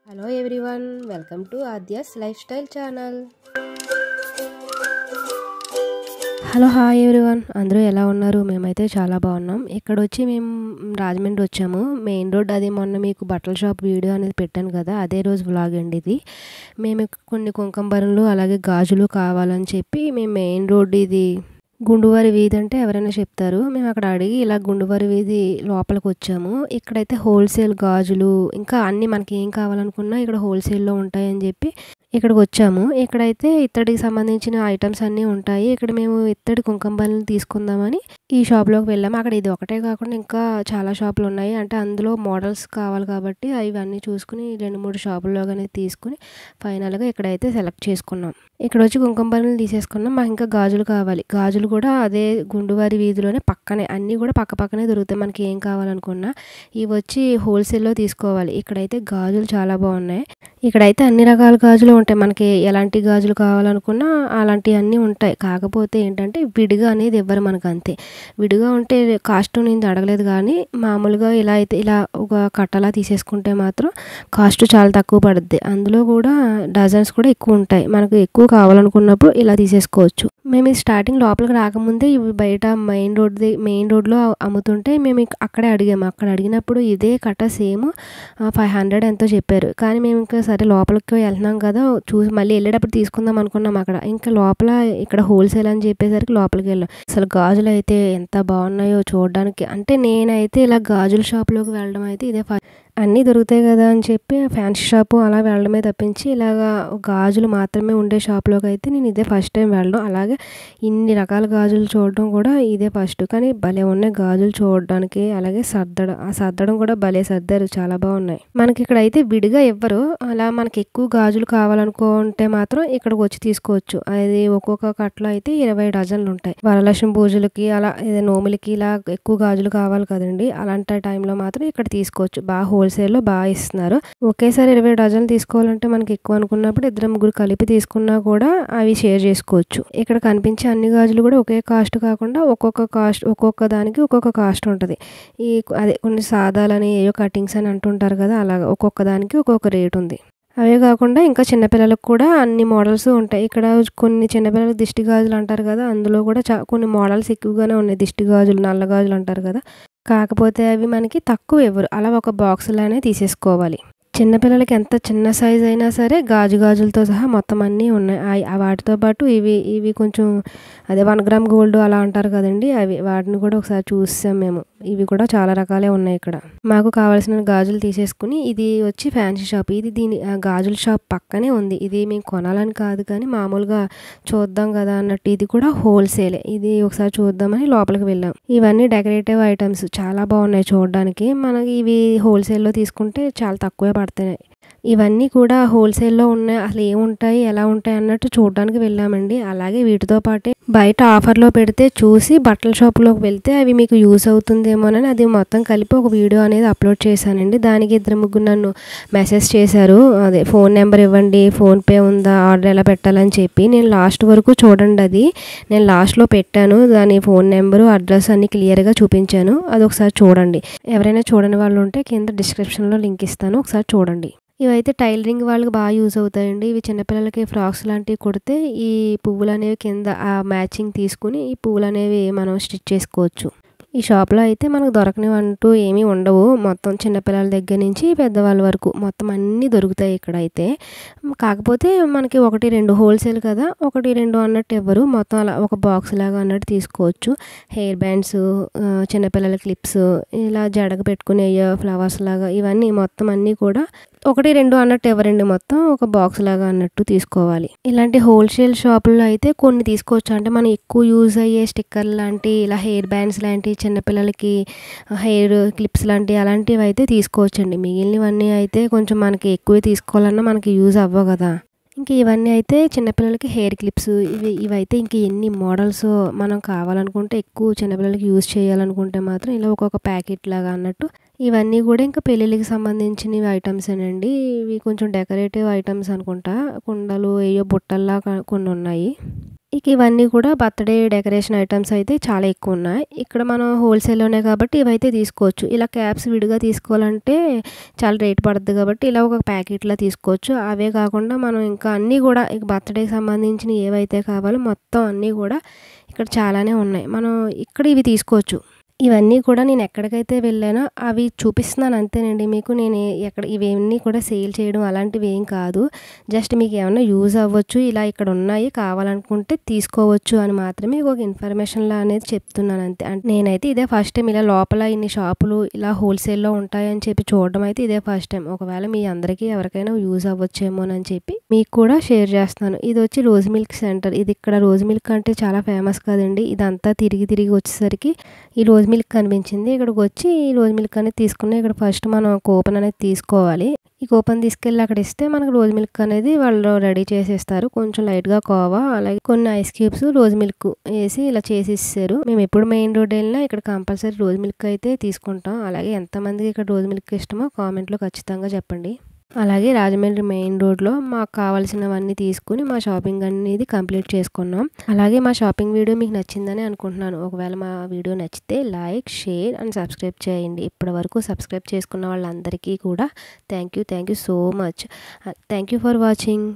Hello everyone, welcome to Adya's Lifestyle channel. Hello hi everyone, అందరూ ఎలా ఉన్నారు? మేమైతే చాలా బాగున్నాం. ఇక్కడ వచ్చి మేము రాజమండ్రి వచ్చాము. మెయిన్ రోడ్ అది మొన్న మీకు బట్టల షాప్ వీడియో అనేది పెట్టాను కదా, అదే రోజు వ్లాగ్ అండి ఇది. మేము కొన్ని కుంకంబరలు అలాగే గాజులు కావాలని చెప్పి మేము మెయిన్ రోడ్ ఇది గుండువారి వీధి అంటే ఎవరైనా చెప్తారు. మేము అక్కడ అడిగి ఇలా గుండువారి వీధి లోపలికి వచ్చాము. ఇక్కడైతే హోల్సేల్ గాజులు ఇంకా అన్నీ మనకి ఏం కావాలనుకున్నా ఇక్కడ హోల్సేల్లో ఉంటాయని చెప్పి ఇక్కడికి వచ్చాము. ఇక్కడైతే ఇత్తడికి సంబంధించిన ఐటమ్స్ అన్నీ ఉంటాయి. ఇక్కడ మేము ఇత్తడి కుంకంబరలు తీసుకుందామని ఈ షాప్లోకి వెళ్ళాము. అక్కడ ఇది ఒకటే కాకుండా ఇంకా చాలా షాపులు ఉన్నాయి. అంటే అందులో మోడల్స్ కావాలి కాబట్టి అవన్నీ చూసుకుని 2-3 షాపుల్లోగానే తీసుకుని ఫైనల్గా ఇక్కడైతే సెలెక్ట్ చేసుకున్నాం. ఇక్కడ వచ్చి కుంకంబరలు తీసేసుకున్నాం. మాకు ఇంకా గాజులు కావాలి. గాజులు కూడా అదే గుండువారి వీధిలోనే పక్కనే అన్నీ కూడా పక్కనే దొరుకుతాయి. మనకి ఏం కావాలనుకున్నా ఇవి వచ్చి హోల్సేల్లో తీసుకోవాలి. ఇక్కడైతే గాజులు చాలా బాగున్నాయి. ఇక్కడైతే అన్ని రకాల గాజులు ఉంటాయి. మనకి ఎలాంటి గాజులు కావాలనుకున్నా అలాంటివి అన్నీ ఉంటాయి. కాకపోతే ఏంటంటే విడిగా అనేది ఇవ్వరు మనకు, అంతే. విడిగా ఉంటే కాస్ట్ నేను అడగలేదు, కానీ మామూలుగా ఇలా అయితే ఇలా ఒక కట్టలా తీసేసుకుంటే మాత్రం కాస్ట్ చాలా తక్కువ పడుద్ది. అందులో కూడా డజన్స్ కూడా ఎక్కువ ఉంటాయి. మనకు ఎక్కువ కావాలనుకున్నప్పుడు ఇలా తీసేసుకోవచ్చు. మేము ఈ స్టార్టింగ్ లోపలికి రాకముందే ఇవి బయట మెయిన్ రోడ్లో అమ్ముతుంటే మేము అక్కడే అడిగాము. అక్కడ అడిగినప్పుడు ఇదే కట్ట సేమ్ 500 ఎంతో చెప్పారు. కానీ మేము ఇంకా సరే లోపలికి వెళ్తున్నాం కదా, చూసి మళ్ళీ వెళ్ళేటప్పుడు తీసుకుందాం అనుకున్నాం. అక్కడ ఇంకా లోపల ఇక్కడ హోల్సేల్ అని చెప్పేసరికి లోపలికి వెళ్ళాం. అసలు గాజులు అయితే ఎంత బాగున్నాయో చూడడానికి. అంటే నేనైతే ఇలా గాజుల షాప్లోకి వెళ్ళడం అయితే ఇదే అన్నీ దొరుకుతాయి కదా అని చెప్పి ఫ్యాన్సీ షాపు అలా వెళ్ళడమే తప్పించి ఇలాగా గాజులు మాత్రమే ఉండే షాప్లోకి అయితే నేను ఇదే ఫస్ట్ టైం వెళ్ళడం. అలాగే ఇన్ని రకాల గాజులు చూడడం కూడా ఇదే ఫస్ట్. కానీ భలే ఉన్నాయి గాజులు చూడడానికి. అలాగే సర్దడం కూడా భలే సర్దారు, చాలా బాగున్నాయి. మనకి ఇక్కడ అయితే విడిగా ఇవ్వరు. అలా మనకి ఎక్కువ గాజులు కావాలనుకుంటే మాత్రం ఇక్కడికి వచ్చి తీసుకోవచ్చు. అది ఒక్కొక్క కట్టలో అయితే 20 డజన్లు ఉంటాయి. వరలక్ష్మి పూజలకి అలా నోములకి ఇలా ఎక్కువ గాజులు కావాలి కదండి, అలాంటి టైంలో మాత్రం ఇక్కడ తీసుకోవచ్చు. బాగా హోల్సేల్లో బాగా ఇస్తున్నారు. ఒకేసారి 20 డజన్లు తీసుకోవాలంటే మనకి ఎక్కువ అనుకున్నప్పుడు 2-3 కలిపి తీసుకున్నా కూడా అవి షేర్ చేసుకోవచ్చు. ఇక్కడ కనిపించే అన్ని గాజులు కూడా ఒకే కాస్ట్ కాకుండా ఒక్కొక్క దానికి ఒక్కొక్క కాస్ట్ ఉంటుంది. అదే కొన్ని సాదాలని ఏయో కటింగ్స్ అని అంటుంటారు కదా, అలాగా ఒక్కొక్క దానికి ఒక్కొక్క రేట్ ఉంది. అవే కాకుండా ఇంకా చిన్నపిల్లలకు కూడా అన్ని మోడల్స్ ఉంటాయి. ఇక్కడ కొన్ని చిన్నపిల్లలకు దిష్టి గాజులు అంటారు కదా, అందులో కూడా కొన్ని మోడల్స్ ఎక్కువగానే ఉన్నాయి. దిష్టి గాజులు, నల్ల గాజులు అంటారు కదా, కాకపోతే అవి మనకి తక్కువ ఇవ్వరు. అలా ఒక బాక్స్లానే తీసేసుకోవాలి. చిన్నపిల్లలకి ఎంత చిన్న సైజ్ అయినా సరే గాజులతో సహా మొత్తం అన్నీ ఉన్నాయి. వాటితో పాటు ఇవి కొంచెం అదే 1 గ్రామ్ గోల్డ్ అలా అంటారు కదండి, వాటిని కూడా ఒకసారి చూసాం మేము. ఇవి కూడా చాలా రకాలే ఉన్నాయి ఇక్కడ. మాకు కావాల్సిన గాజులు తీసేసుకుని ఇది వచ్చి ఫ్యాన్సీ షాప్. ఇది గాజుల షాప్ పక్కనే ఉంది. ఇది మేము కొనాలని కాదు కానీ మామూలుగా చూద్దాం కదా అన్నట్టు. ఇది కూడా హోల్సేలే. ఇది ఒకసారి చూద్దామని లోపలికి వెళ్ళాం. ఇవన్నీ డెకరేటివ్ ఐటమ్స్ చాలా బాగున్నాయి చూడడానికి. మనకి ఇవి హోల్సేల్లో తీసుకుంటే చాలా తక్కువే పడతాయి. ఇవన్నీ కూడా హోల్సేల్లో ఉన్నాయి. అసలు ఏముంటాయి ఎలా ఉంటాయి అన్నట్టు చూడడానికి వెళ్ళామండి. అలాగే వీటితో పాటే బయట ఆఫర్లో పెడితే చూసి బట్టల షాప్లోకి వెళ్తే అవి మీకు యూస్ అవుతుందేమోనని అది మొత్తం కలిపి ఒక వీడియో అనేది అప్లోడ్ చేశానండి. దానికి 2-3 నన్ను మెసేజ్ చేశారు. అదే ఫోన్ నెంబర్ ఇవ్వండి, ఫోన్పే ఉందా, ఆర్డర్ ఎలా పెట్టాలని చెప్పి. నేను లాస్ట్ వరకు చూడండి, అది నేను లాస్ట్లో పెట్టాను. దాని ఫోన్ నెంబరు, అడ్రస్ అన్ని క్లియర్గా చూపించాను. అది ఒకసారి చూడండి. ఎవరైనా చూడని వాళ్ళు ఉంటే కింద డిస్క్రిప్షన్లో లింక్ ఇస్తాను, ఒకసారి చూడండి. ఇవైతే టైలరింగ్ వాళ్ళకి బాగా యూజ్ అవుతాయండి. ఇవి చిన్నపిల్లలకి ఫ్రాక్స్ లాంటివి కుడితే ఈ పువ్వులు అనేవి కింద ఆ మ్యాచింగ్ తీసుకుని ఈ పువ్వులు అనేవి మనం స్టిచ్ చేసుకోవచ్చు. ఈ షాప్లో అయితే మనకు దొరకనివంటూ ఏమీ ఉండవు. మొత్తం చిన్నపిల్లల దగ్గర నుంచి పెద్దవాళ్ళ వరకు మొత్తం అన్నీ దొరుకుతాయి ఇక్కడైతే. కాకపోతే మనకి 1-2 హోల్సేల్ కదా, 1-2 అన్నట్టు ఇవ్వరు. మొత్తం అలా ఒక బాక్స్ లాగా అన్నట్టు తీసుకోవచ్చు. హెయిర్ బ్యాండ్స్, చిన్నపిల్లల క్లిప్స్, ఇలా జడకు పెట్టుకునే ఫ్లవర్స్ లాగా ఇవన్నీ మొత్తం అన్నీ కూడా 1-2 అన్నట్టు ఎవరండి, మొత్తం ఒక బాక్స్ లాగా అన్నట్టు తీసుకోవాలి. ఇలాంటి హోల్సేల్ షాపుల్లో అయితే కొన్ని తీసుకోవచ్చు. అంటే మనం ఎక్కువ యూజ్ అయ్యే స్టిక్కర్ లాంటి, ఇలా హెయిర్ బ్యాండ్స్ లాంటి, చిన్నపిల్లలకి హెయిర్ క్లిప్స్ లాంటి అలాంటివి అయితే తీసుకోవచ్చండి. మిగిలినవన్నీ అయితే కొంచెం మనకి ఎక్కువే తీసుకోవాలన్నా మనకి యూజ్ అవ్వవు కదా. ఇంక ఇవన్నీ అయితే చిన్నపిల్లలకి హెయిర్ క్లిప్స్ ఇవైతే ఇంక ఎన్ని మోడల్స్ మనం కావాలనుకుంటే ఎక్కువ చిన్నపిల్లలకి యూజ్ చేయాలనుకుంటే మాత్రం ఇలా ఒక్కొక్క ప్యాకెట్ లాగా అన్నట్టు ఇవన్నీ కూడా ఇంకా పెళ్ళిళ్ళకి సంబంధించినవి ఐటమ్సేనండి. ఇవి కొంచెం డెకరేటివ్ ఐటమ్స్ అనుకుంటా. కుండలు ఏయో బుట్టల్లా కొన్ని ఉన్నాయి. ఇక ఇవన్నీ కూడా బర్త్‌డే డెకరేషన్ ఐటెమ్స్ అయితే చాలా ఎక్కువున్నాయి. ఇక్కడ మనం హోల్‌సేల్‌లోనే కాబట్టి ఇవైతే తీసుకోవచ్చు. ఇలా క్యాప్స్ విడిగా తీసుకోవాలంటే చాలా రేట్ పడుద్ది కాబట్టి ఇలా ఒక ప్యాకెట్‌లా తీసుకోవచ్చు. అవే కాకుండా మనం ఇంకా అన్నీ గూడా ఇక బర్త్‌డేకి సంబంధించినయి ఏవైతే కావాలో మొత్తం అన్నీ గూడా ఇక్కడ చాలానే ఉన్నాయి. మనం ఇక్కడ ఇవి తీసుకోవచ్చు. ఇవన్నీ కూడా నేను ఎక్కడికైతే వెళ్ళానో అవి చూపిస్తున్నాను అంతేనండి మీకు. నేను ఎక్కడ ఇవన్నీ కూడా సేల్ చేయడం అలాంటివి ఏం కాదు. జస్ట్ మీకు ఏమన్నా యూజ్ అవ్వచ్చు. ఇలా ఇక్కడ ఉన్నాయి కావాలనుకుంటే తీసుకోవచ్చు అని మాత్రమే ఒక ఇన్ఫర్మేషన్‌లా అనేది చెప్తున్నాను అంతే. అంటే నేనైతే ఇదే ఫస్ట్ టైం ఇలా లోపల ఇన్ని షాపులు ఇలా హోల్‌సేల్‌లో ఉంటాయని చెప్పి చూడడం అయితే ఇదే ఫస్ట్ టైం. ఒకవేళ మీ అందరికీ ఎవరికైనా యూజ్ అవ్వచ్చేమోనని చెప్పి మీకు కూడా షేర్ చేస్తున్నాను. ఇదొచ్చి రోజ్ మిల్క్ సెంటర్. ఇది ఇక్కడ రోజ్ మిల్క్ అంటే చాలా ఫేమస్ కదండీ. ఇదంతా తిరిగి తిరిగి వచ్చేసరికి ఈ రోజ్ మిల్క్ కనిపించింది. ఇక్కడికొచ్చి ఈ రోజ్ మిల్క్ అనేది తీసుకున్నా. ఇక్కడ ఫస్ట్ మనం కూపన్ అనేది తీసుకోవాలి. ఈ కూపన్ తీసుకెళ్ళి అక్కడ ఇస్తే మనకు రోజ్ మిల్క్ అనేది వాళ్ళు రెడీ చేసి ఇస్తారు. కొంచెం లైట్‌గా కోవా, అలాగే కొన్ని ఐస్ క్యూబ్స్, రోజ్ మిల్క్ ఏసి ఇలా చేసి ఇచ్చేసారు. మేము ఎప్పుడు మెయిన్ రోడ్ వెళ్ళినా ఇక్కడ కంపల్సరీ రోజ్ మిల్క్ అయితే తీసుకుంటాం. అలాగే ఎంతమందికి ఇక్కడ రోజ్ మిల్క్ ఇష్టమో కామెంట్‌లో ఖచ్చితంగా చెప్పండి. అలాగే రాజమండ్రి మెయిన్ రోడ్‌లో మాకు కావాల్సినవన్నీ తీసుకొని మా షాపింగ్ అనేది కంప్లీట్ చేసుకున్నాం. అలాగే మా షాపింగ్ వీడియో మీకు నచ్చిందని అనుకుంటున్నాను. ఒకవేళ మా వీడియో నచ్చితే లైక్, షేర్ అండ్ సబ్స్క్రైబ్ చేయండి. ఇప్పటివరకు సబ్స్క్రైబ్ చేసుకున్న వాళ్ళందరికీ కూడా thank you so much. Thank you for watching.